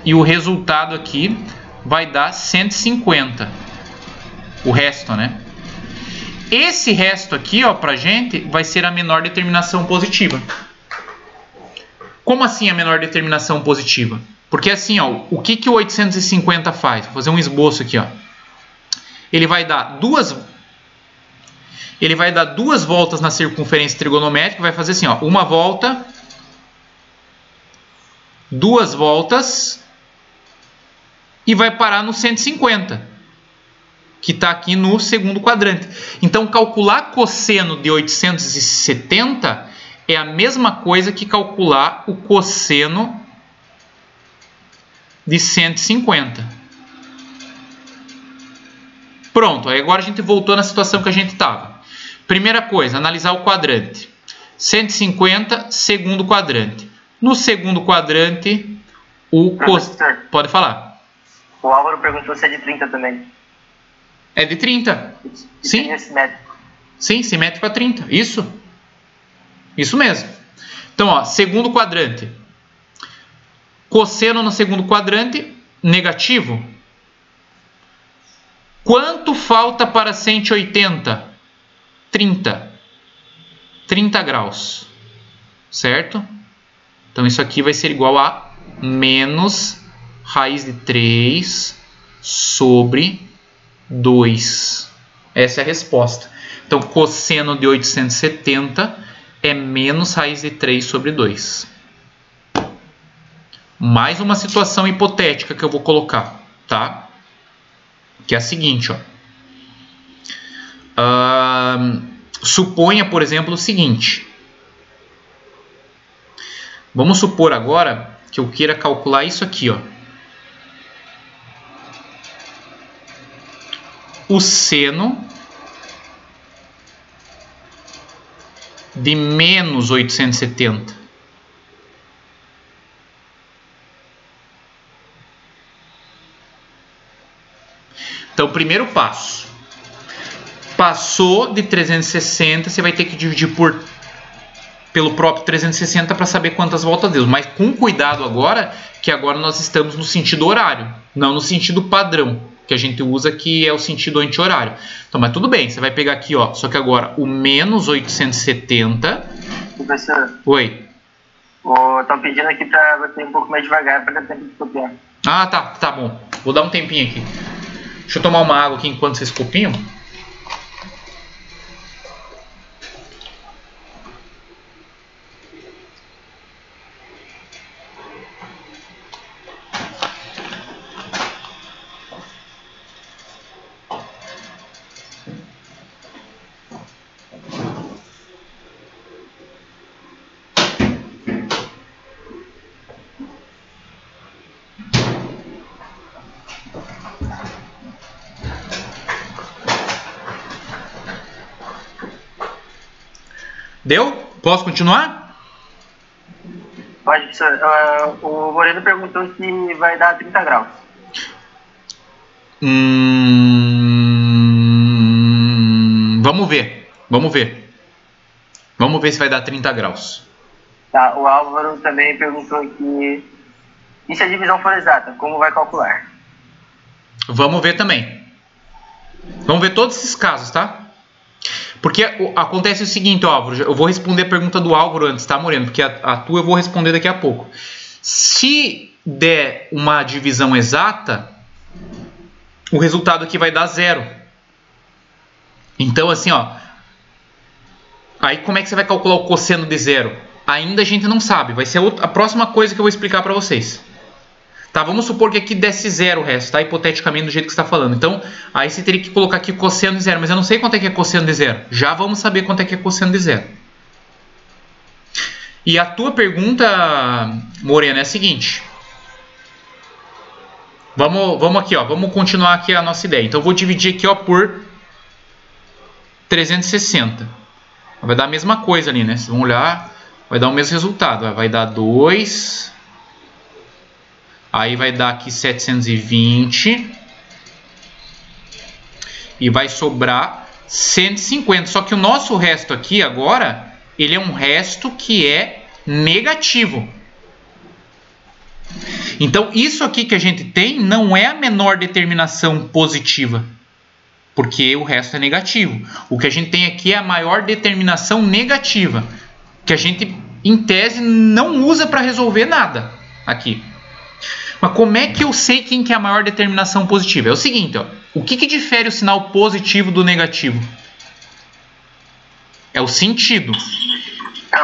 E o resultado aqui vai dar 150. O resto, né? Esse resto aqui, ó, pra gente, vai ser a menor determinação positiva. Como assim a menor determinação positiva? Porque assim, ó, o que o 850 faz? Vou fazer um esboço aqui, ó. Ele vai dar duas voltas na circunferência trigonométrica, vai fazer assim, ó, uma volta, duas voltas e vai parar no 150. que está aqui no segundo quadrante. Então, calcular cosseno de 870 é a mesma coisa que calcular o cosseno de 150. Pronto, aí agora a gente voltou na situação que a gente estava. Primeira coisa, analisar o quadrante. 150, segundo quadrante. No segundo quadrante, pode falar. O Álvaro perguntou se é de 30 também. É de 30. Sim. É simétrico. Sim, simétrico a 30. Isso. Isso mesmo. Então, ó, segundo quadrante. Cosseno no segundo quadrante, negativo. Quanto falta para 180? 30. 30 graus. Certo? Então, isso aqui vai ser igual a menos raiz de 3 sobre 2. Essa é a resposta. Então, cosseno de 870 é menos raiz de 3 sobre 2. Mais uma situação hipotética que eu vou colocar, tá? Que é a seguinte, ó. Suponha, por exemplo, o seguinte. Vamos supor agora que eu queira calcular isso aqui, ó. O seno de menos 870. Então, primeiro passo. Passou de 360, você vai ter que dividir pelo próprio 360 para saber quantas voltas deu. Mas com cuidado agora, que agora nós estamos no sentido horário, não no sentido padrão, que a gente usa, que é o sentido anti-horário. Então, mas tudo bem, você vai pegar aqui, ó, só que agora o menos 870... Professor. Oi. Estão pedindo aqui para você ir um pouco mais devagar, para dar tempo de copiar. Ah, tá bom. Vou dar um tempinho aqui. Deixa eu tomar uma água aqui enquanto vocês copiam. Deu? Posso continuar? Pode, professor. O Moreno perguntou se vai dar 30 graus. Vamos ver. Vamos ver se vai dar 30 graus. Tá, o Álvaro também perguntou que... E se a divisão for exata, como vai calcular? Vamos ver também. Vamos ver todos esses casos, tá? Porque acontece o seguinte, Álvaro, eu vou responder a pergunta do Álvaro antes, tá, Moreno? Porque a tua eu vou responder daqui a pouco. Se der uma divisão exata, o resultado aqui vai dar 0. Então, assim, ó. Aí como é que você vai calcular o cosseno de 0? Ainda a gente não sabe. Vai ser a próxima coisa que eu vou explicar para vocês. Tá, vamos supor que aqui desse 0 o resto, tá? Hipoteticamente do jeito que você está falando. Então, aí você teria que colocar aqui o cosseno de 0. Mas eu não sei quanto é que é cosseno de 0. Já vamos saber quanto é que é cosseno de 0. E a tua pergunta, Morena, é a seguinte. Vamos aqui, ó. Vamos continuar aqui a nossa ideia. Então, eu vou dividir aqui, ó, por 360. Vai dar a mesma coisa ali, né? Vocês vão olhar, vai dar o mesmo resultado. Vai dar 2... Aí vai dar aqui 720 e vai sobrar 150. Só que o nosso resto aqui agora, ele é um resto que é negativo. Então isso aqui que a gente tem não é a menor determinação positiva, porque o resto é negativo. O que a gente tem aqui é a maior determinação negativa, que a gente, em tese, não usa para resolver nada aqui. Mas como é que eu sei quem que é a maior determinação positiva? É o seguinte, ó, o que difere o sinal positivo do negativo? É o sentido.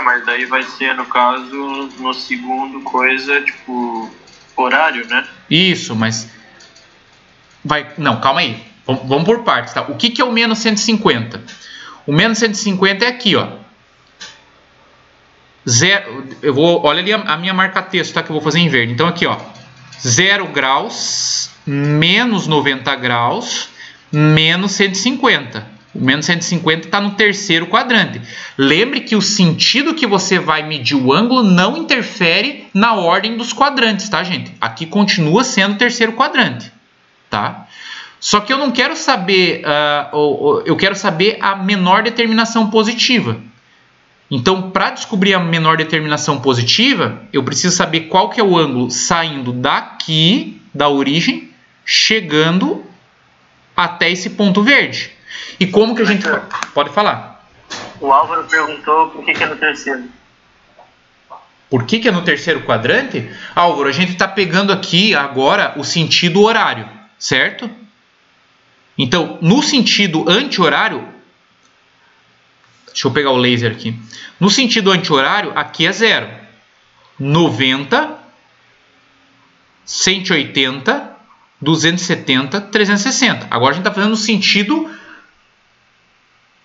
Mas daí vai ser, no caso, no segundo coisa, tipo, horário, né? Isso, mas... Não, calma aí. Vamos por partes, tá? O que é o menos 150? O menos 150 é aqui, ó. Olha ali a minha marca-texto, tá? Que eu vou fazer em verde. Então aqui, ó. 0 graus, menos 90 graus, menos 150. O menos 150 está no terceiro quadrante. Lembre que o sentido que você vai medir o ângulo não interfere na ordem dos quadrantes, tá, gente? Aqui continua sendo o terceiro quadrante, tá? Só que eu não quero saber, eu quero saber a menor determinação positiva. Então, para descobrir a menor determinação positiva, eu preciso saber qual que é o ângulo saindo daqui, da origem, chegando até esse ponto verde. E como que a gente... Pode falar. O Álvaro perguntou por que é no terceiro. Por que é no terceiro quadrante? Álvaro, a gente está pegando aqui agora o sentido horário, certo? Então, no sentido anti-horário... Deixa eu pegar o laser aqui. No sentido anti-horário, aqui é 0. 90, 180, 270, 360. Agora a gente está fazendo no sentido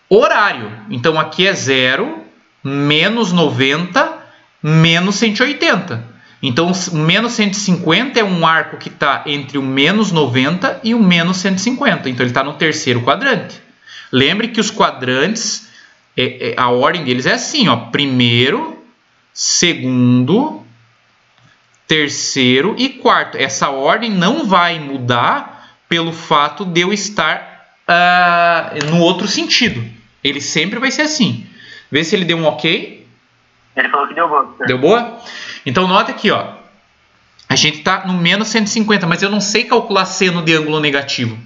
horário. Então aqui é 0, menos 90, menos 180. Então o menos 150 é um arco que está entre o menos 90 e o menos 150. Então ele está no terceiro quadrante. Lembre que os quadrantes, a ordem deles é assim, ó. Primeiro, segundo, terceiro e quarto. Essa ordem não vai mudar pelo fato de eu estar no outro sentido. Ele sempre vai ser assim. Vê se ele deu um ok. Ele falou que deu boa. Deu boa? Então nota aqui, ó. A gente está no menos 150, mas eu não sei calcular seno de ângulo negativo.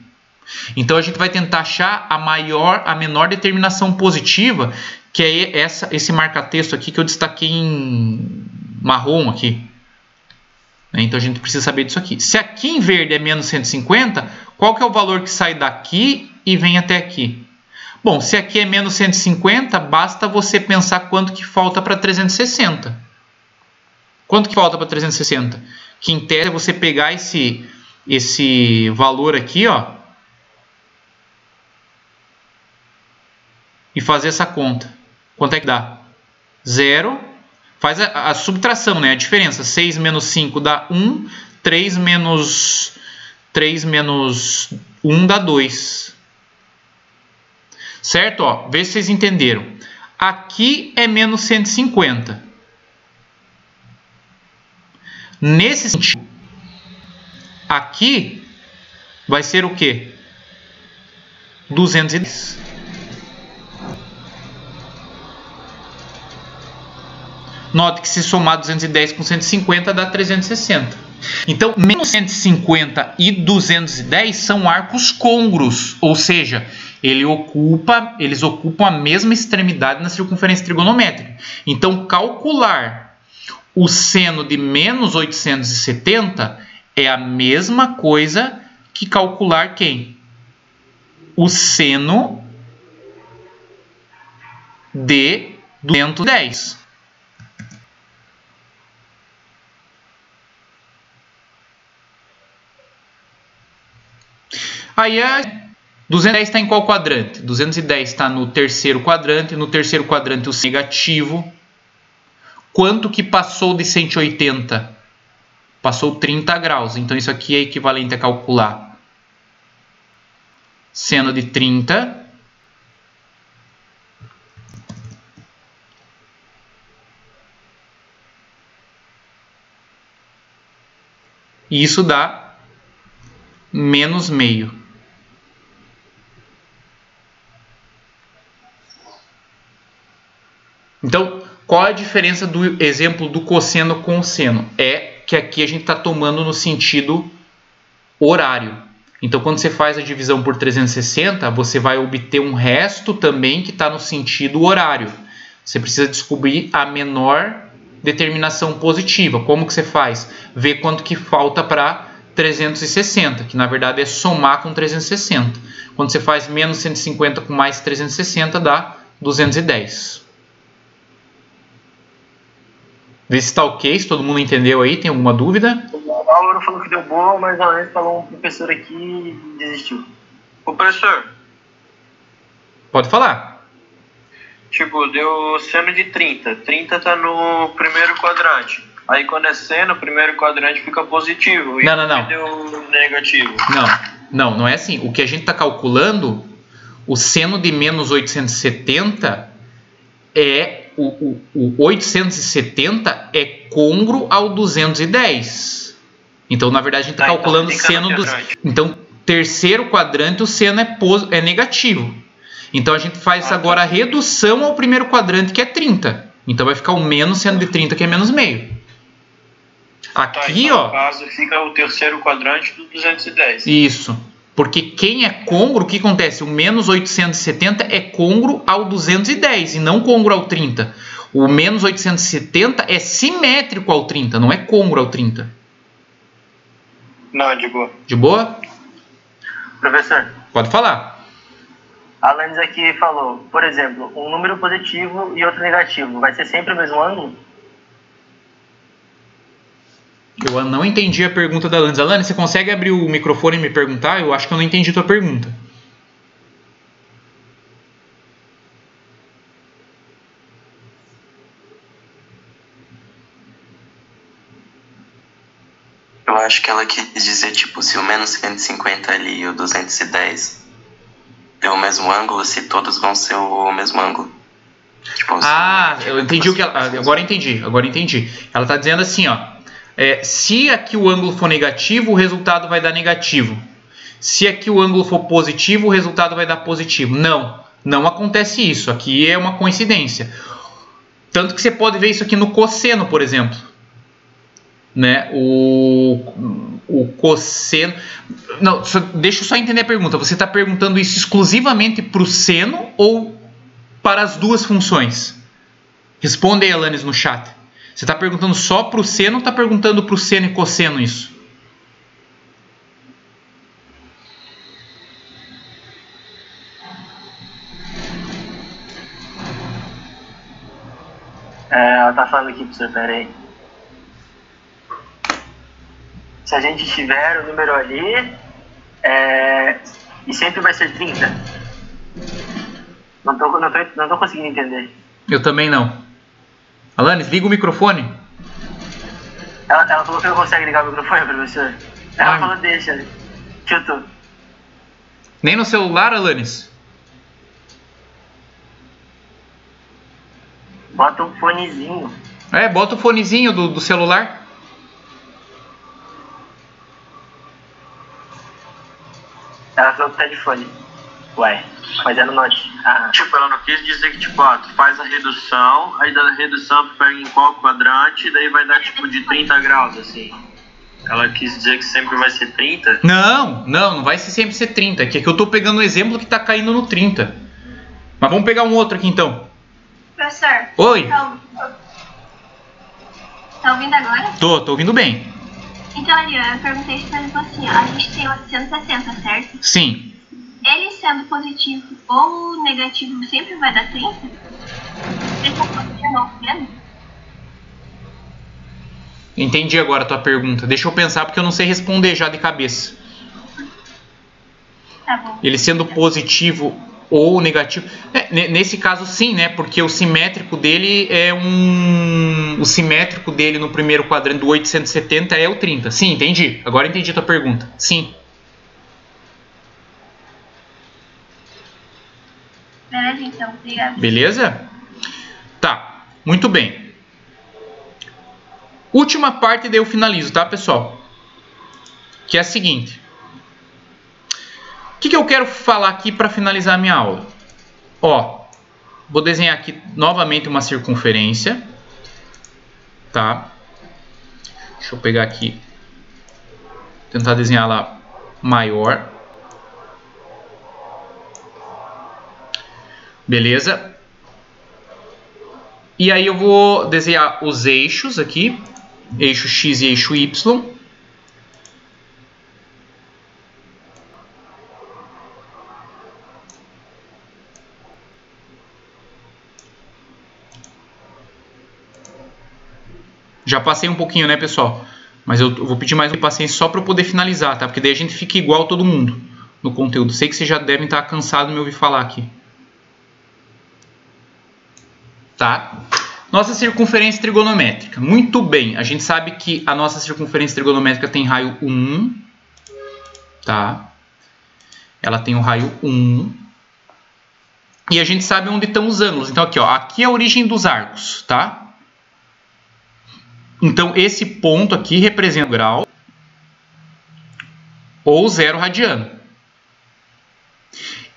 Então a gente vai tentar achar a menor determinação positiva, que é esse marca-texto aqui que eu destaquei em marrom aqui. Então a gente precisa saber disso aqui. Se aqui em verde é menos 150, qual que é o valor que sai daqui e vem até aqui? Bom, se aqui é menos 150, basta você pensar quanto que falta para 360. Quanto que falta para 360? Que em tese é você pegar esse valor aqui, ó, e fazer essa conta. Quanto é que dá? 0. Faz a subtração, né? A diferença. 6 menos 5 dá 1. 3 menos 1 dá 2. Certo? Ó, vê se vocês entenderam. Aqui é menos 150. Nesse sentido, aqui vai ser o quê? 210. Note que se somar 210 com 150 dá 360. Então, menos 150 e 210 são arcos côngruos, ou seja, eles ocupam a mesma extremidade na circunferência trigonométrica. Então, calcular o seno de menos 870 é a mesma coisa que calcular quem? O seno de 210. Aí 210 está em qual quadrante? 210 está no terceiro quadrante. No terceiro quadrante o negativo. Quanto que passou de 180? Passou 30 graus. Então isso aqui é equivalente a calcular seno de 30 e isso dá menos meio. Então, qual a diferença do exemplo do cosseno com o seno? É que aqui a gente está tomando no sentido horário. Então, quando você faz a divisão por 360, você vai obter um resto também que está no sentido horário. Você precisa descobrir a menor determinação positiva. Como que você faz? Ver quanto que falta para 360, que na verdade é somar com 360. Quando você faz menos 150 com mais 360, dá 210. Vê se está ok, se todo mundo entendeu aí, tem alguma dúvida? O Álvaro falou que deu boa, mas a Alex falou um professor aqui e desistiu. Ô, professor, Pode falar. tipo, deu seno de 30. 30 tá no primeiro quadrante. Aí quando é seno, o primeiro quadrante fica positivo. E Não. deu negativo. Não é assim. O que a gente está calculando, o seno de menos 870 é... O 870 é congruo ao 210. Então, na verdade, a gente está calculando o seno do... Então, terceiro quadrante, o seno é negativo. Então, a gente faz agora a redução ao primeiro quadrante, que é 30. Então, vai ficar o menos seno de 30, que é menos meio. Aqui, então, ó... no caso, fica o terceiro quadrante do 210. Isso. Porque quem é congruo, o que acontece? O menos 870 é congruo ao 210 e não congruo ao 30. O menos 870 é simétrico ao 30, não é congruo ao 30. Não, de boa. De boa? Professor, Pode falar. a Alanis aqui falou, por exemplo, um número positivo e outro negativo. Vai ser sempre o mesmo ângulo? Eu não entendi a pergunta da Alanis. Alanis, você consegue abrir o microfone e me perguntar? Eu acho que eu não entendi a tua pergunta. Eu acho que ela quis dizer, tipo, se o menos 150 ali e o 210 deu o mesmo ângulo, se todos vão ser o mesmo ângulo. Tipo, Eu entendi o que ela... Agora entendi. Ela está dizendo assim, ó. Se aqui o ângulo for negativo, o resultado vai dar negativo. Se aqui o ângulo for positivo, o resultado vai dar positivo. Não acontece isso. Aqui é uma coincidência. Tanto que você pode ver isso aqui no cosseno, por exemplo. Né? O cosseno... Não, deixa eu só entender a pergunta. Você está perguntando isso exclusivamente para o seno ou para as duas funções? Responde aí, Alanis, no chat. Você está perguntando só para o seno ou está perguntando para o seno e cosseno isso? Ela tá falando aqui, professor, peraí. Se a gente tiver o número ali, e sempre vai ser 30. Não tô conseguindo entender. Eu também não. Alanis, liga o microfone. Ela falou que não consegue ligar o microfone, professor. Ela falou, deixa. Chutou. Nem no celular, Alanis? Bota um fonezinho. Bota o fonezinho do celular. Ela falou que tá de fone. Ué, mas é no note. Tipo, ela não quis dizer que, tipo, tu faz a redução, aí da redução tu pega em qual quadrante, e daí vai dar, tipo, de 30 graus, assim. Ela quis dizer que sempre vai ser 30? Não vai sempre ser 30. Que eu tô pegando um exemplo que tá caindo no 30. Mas vamos pegar um outro aqui, então. Professor. Oi. Tá ouvindo agora? Tô ouvindo bem. Então, ali, eu perguntei isso pra ele assim, ó, a gente tem 860, certo? Sim. Ele sendo positivo ou negativo sempre vai dar 30? Ele tá positivo ou menos? Entendi agora a tua pergunta. Deixa eu pensar porque eu não sei responder já de cabeça. Tá bom. Ele sendo positivo ou negativo. Nesse caso sim, né? Porque o simétrico dele é o simétrico dele no primeiro quadrante do 870 é o 30. Sim, entendi. Agora entendi a tua pergunta. Sim. Beleza, então. Obrigada. Beleza? Tá. Muito bem. Última parte daí eu finalizo, tá, pessoal? Que é a seguinte. O que eu quero falar aqui para finalizar a minha aula? Ó, vou desenhar aqui novamente uma circunferência, tá? Deixa eu pegar aqui, tentar desenhar ela maior. Beleza? E aí eu vou desenhar os eixos aqui, eixo X e eixo Y. Já passei um pouquinho, né, pessoal? Mas eu vou pedir mais paciência só para eu poder finalizar, tá? Porque daí a gente fica igual todo mundo. no conteúdo. Sei que vocês já devem estar cansados de me ouvir falar aqui. Tá? Nossa circunferência trigonométrica. Muito bem, a gente sabe que a nossa circunferência trigonométrica tem raio 1. Tá? Ela tem o raio 1. E a gente sabe onde estão os ângulos. Então aqui, ó, aqui é a origem dos arcos. Tá? Então esse ponto aqui representa o grau ou 0 radiano.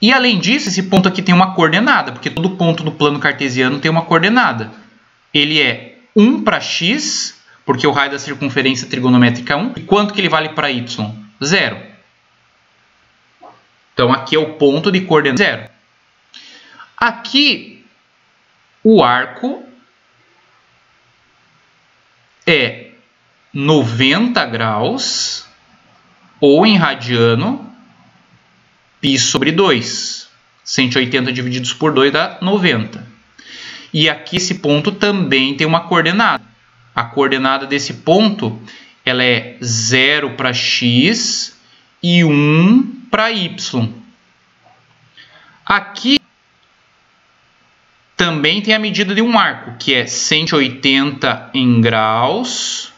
E além disso, esse ponto aqui tem uma coordenada, porque todo ponto do plano cartesiano tem uma coordenada. Ele é 1 para x, porque o raio da circunferência trigonométrica é 1. E quanto que ele vale para y? 0. Então aqui é o ponto de coordenada 0. Aqui o arco é 90 graus, ou em radiano, π sobre 2. 180 divididos por 2 dá 90. E aqui esse ponto também tem uma coordenada. A coordenada desse ponto ela é 0 para x e 1 para y. Aqui também tem a medida de um arco, que é 180 em graus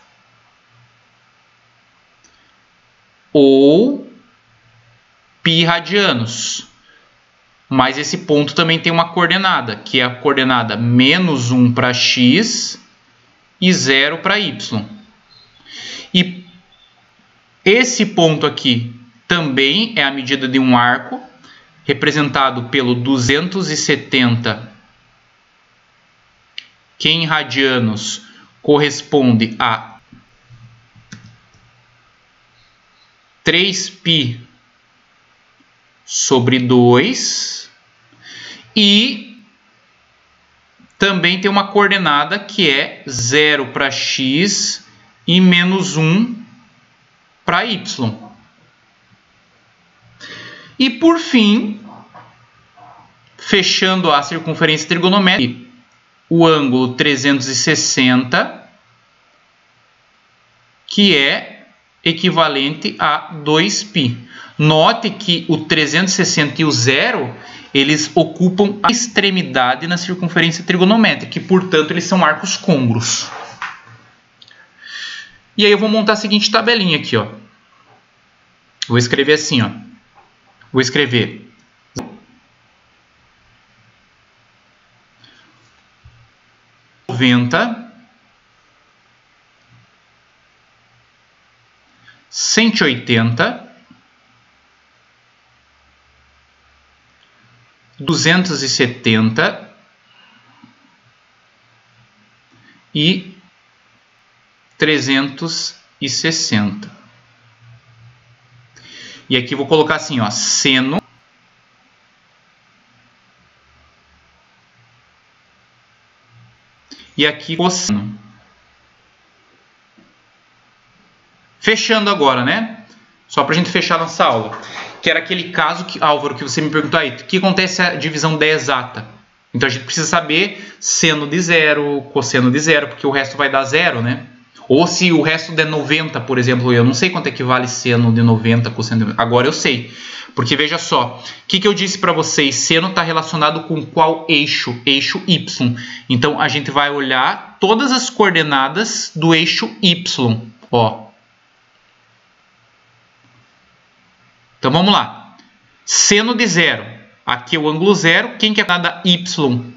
ou π radianos. Mas esse ponto também tem uma coordenada, que é a coordenada menos 1 para x e 0 para y. E esse ponto aqui também é a medida de um arco, representado pelo 270, que em radianos corresponde a 3π sobre 2, e também tem uma coordenada que é 0 para x e menos 1 para y. E por fim, fechando a circunferência trigonométrica, o ângulo 360, que é equivalente a 2π. Note que o 360 e o 0, eles ocupam a extremidade na circunferência trigonométrica, e, portanto, eles são arcos côngruos. E aí eu vou montar a seguinte tabelinha aqui, ó. Vou escrever assim, ó. Vou escrever 90, 180, 270 e 360. E aqui vou colocar assim, ó, seno e aqui cosseno. Fechando agora, né? Só para a gente fechar nossa aula. Que era aquele caso, que, Álvaro, que você me perguntou aí, o que acontece se a divisão der exata? Então a gente precisa saber seno de 0, cosseno de 0, porque o resto vai dar 0, né? Ou se o resto der 90, por exemplo, eu não sei quanto é que vale seno de 90, cosseno de 90. Agora eu sei. Porque veja só, o que eu disse para vocês? Seno está relacionado com qual eixo? Eixo Y. Então a gente vai olhar todas as coordenadas do eixo Y. Ó. Então vamos lá. Seno de 0. Aqui é o ângulo 0. Quem que é a coordenada Y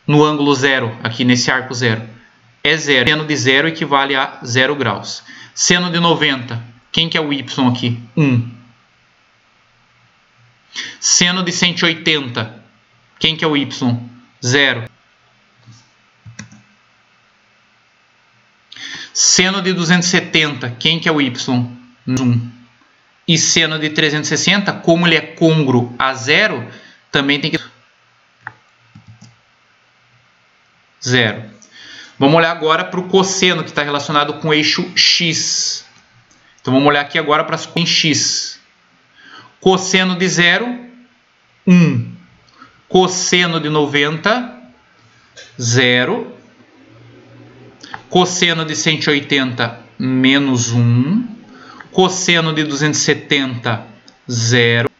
no ângulo 0? Aqui nesse arco 0. É 0. Seno de 0 equivale a 0 graus. Seno de 90. Quem que é o Y aqui? 1. Seno de 180. Quem que é o Y? 0. Seno de 270. Quem que é o Y? 1. E seno de 360, como ele é côngruo a 0, também tem que 0. Vamos olhar agora para o cosseno, que está relacionado com o eixo X. Então vamos olhar aqui agora para as em X. Cosseno de 0, 1. Cosseno de 90, 0. Cosseno de 180, menos 1. Cosseno de 270, 0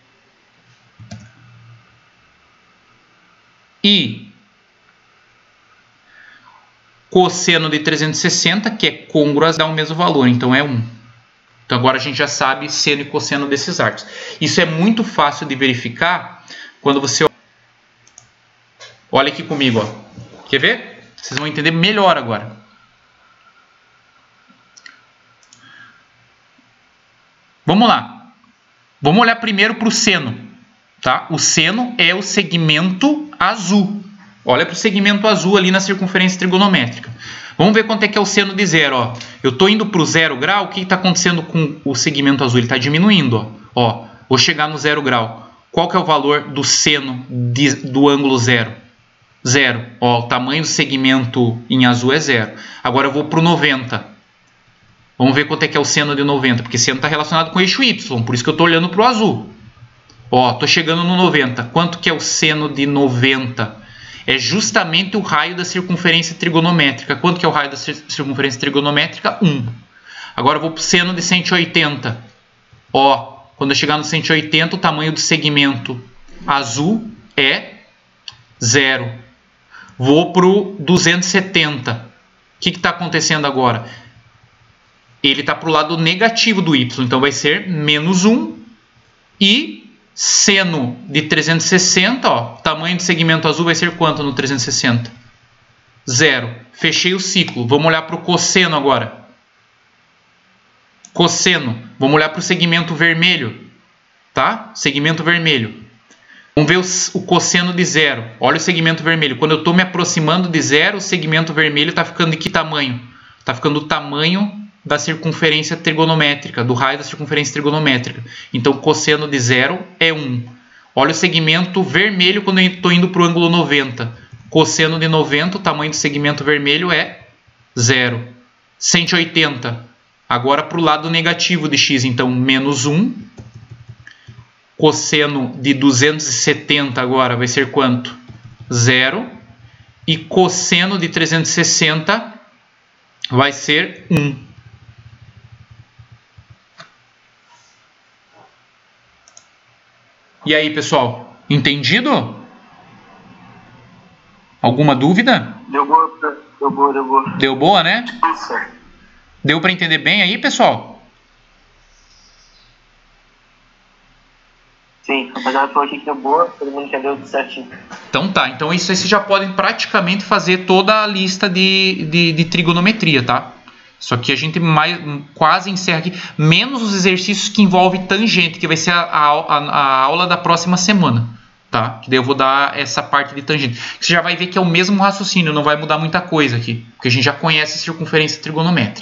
e cosseno de 360, que é côngruo, dá o mesmo valor, então é 1. Então agora a gente já sabe seno e cosseno desses arcos. Isso é muito fácil de verificar quando você olha aqui comigo, ó. Quer ver? Vocês vão entender melhor agora. Vamos lá. Vamos olhar primeiro para o seno. Tá? O seno é o segmento azul. Olha para o segmento azul ali na circunferência trigonométrica. Vamos ver quanto é que é o seno de 0. Ó. Eu estou indo para o 0 grau. O que está acontecendo com o segmento azul? Ele está diminuindo. Ó. Vou chegar no 0 grau. Qual que é o valor do seno do ângulo 0? 0. Ó, o tamanho do segmento em azul é 0. Agora eu vou para o 90. Vamos ver quanto é que é o seno de 90. Porque seno está relacionado com o eixo Y. Por isso que eu estou olhando para o azul. Ó, estou chegando no 90. Quanto que é o seno de 90? É justamente o raio da circunferência trigonométrica. Quanto que é o raio da circunferência trigonométrica? 1. Agora eu vou para o seno de 180. Ó, quando eu chegar no 180, o tamanho do segmento azul é 0. Vou para o 270. O que está acontecendo agora? Ele está para o lado negativo do y. Então vai ser menos 1. E seno de 360, ó, tamanho de segmento azul vai ser quanto no 360? 0. Fechei o ciclo. Vamos olhar para o cosseno agora. Cosseno. Vamos olhar para o segmento vermelho. Tá? Segmento vermelho. Vamos ver o cosseno de 0. Olha o segmento vermelho. Quando eu estou me aproximando de 0, o segmento vermelho está ficando de que tamanho? Está ficando o tamanho da circunferência trigonométrica, do raio da circunferência trigonométrica. Então, cosseno de 0 é 1. Olha o segmento vermelho quando eu estou indo para o ângulo 90. Cosseno de 90, o tamanho do segmento vermelho é 0. 180. Agora para o lado negativo de x, então, menos 1. Cosseno de 270 agora vai ser quanto? 0. E cosseno de 360 vai ser 1. E aí, pessoal? Entendido? Alguma dúvida? Deu boa. Deu boa, né? Nossa. Deu para entender bem aí, pessoal? Sim, a rapaziada falou aqui que deu boa, todo mundo entendeu tudo certinho. Então tá, então isso aí vocês já podem praticamente fazer toda a lista de trigonometria, tá? Só que a gente quase encerra aqui, menos os exercícios que envolvem tangente, que vai ser a aula da próxima semana, tá? Que daí eu vou dar essa parte de tangente. Você já vai ver que é o mesmo raciocínio, não vai mudar muita coisa aqui, porque a gente já conhece a circunferência trigonométrica.